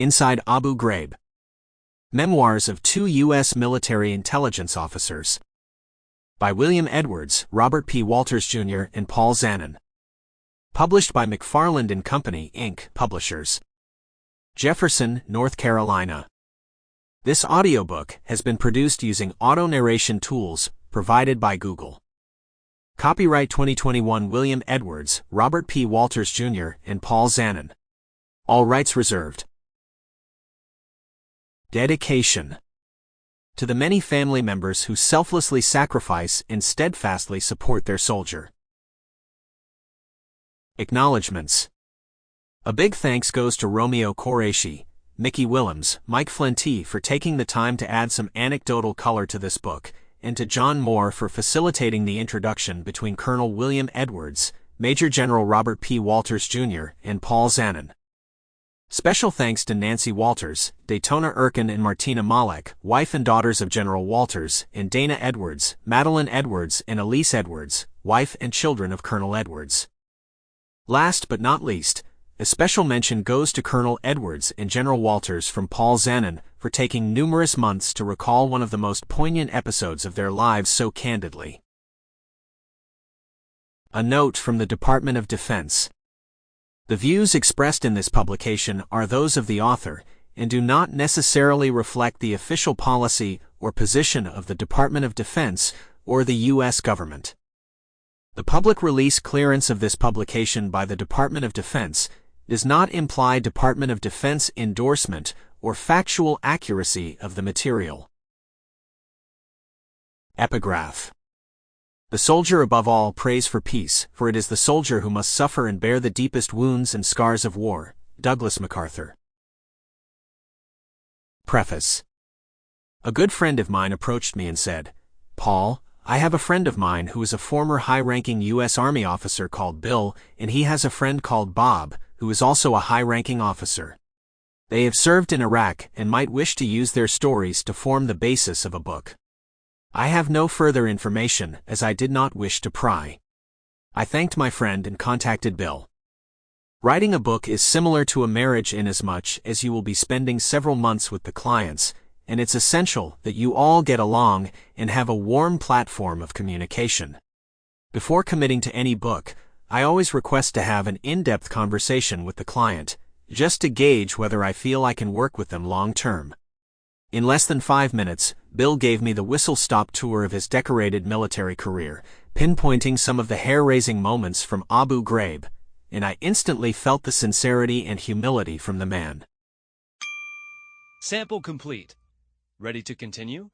Inside Abu Ghraib. Memoirs of Two U.S. Military Intelligence Officers. By William Edwards, Robert P. Walters, Jr., and Paul Zanon. Published by McFarland and Company, Inc., Publishers. Jefferson, North Carolina. This audiobook has been produced using auto-narration tools provided by Google. Copyright 2021 William Edwards, Robert P. Walters, Jr., and Paul Zanon. All rights reserved. Dedication. To the many family members who selflessly sacrifice and steadfastly support their soldier. Acknowledgements. A big thanks goes to Romeo Qureshi, Mickey Willems, Mike Flintee for taking the time to add some anecdotal color to this book, and to John Moore for facilitating the introduction between Colonel William Edwards, Major General Robert P. Walters, Jr., and Paul Zanon. Special thanks to Nancy Walters, Daytona Erkin, and Martina Malek, wife and daughters of General Walters, and Dana Edwards, Madeline Edwards, and Elise Edwards, wife and children of Colonel Edwards. Last but not least, a special mention goes to Colonel Edwards and General Walters from Paul Zanon for taking numerous months to recall one of the most poignant episodes of their lives so candidly. A note from the Department of Defense. The views expressed in this publication are those of the author and do not necessarily reflect the official policy or position of the Department of Defense or the U.S. government. The public release clearance of this publication by the Department of Defense does not imply Department of Defense endorsement or factual accuracy of the material. Epigraph. The soldier above all prays for peace, for it is the soldier who must suffer and bear the deepest wounds and scars of war. Douglas MacArthur. Preface. A good friend of mine approached me and said, "Paul, I have a friend of mine who is a former high-ranking U.S. Army officer called Bill, and he has a friend called Bob, who is also a high-ranking officer. They have served in Iraq and might wish to use their stories to form the basis of a book. I have no further information, as I did not wish to pry." I thanked my friend and contacted Bill. Writing a book is similar to a marriage inasmuch as you will be spending several months with the clients, and it's essential that you all get along and have a warm platform of communication. Before committing to any book, I always request to have an in-depth conversation with the client, just to gauge whether I feel I can work with them long-term. In less than 5 minutes, Bill gave me the whistle-stop tour of his decorated military career, pinpointing some of the hair-raising moments from Abu Ghraib, and I instantly felt the sincerity and humility from the man. Sample complete. Ready to continue?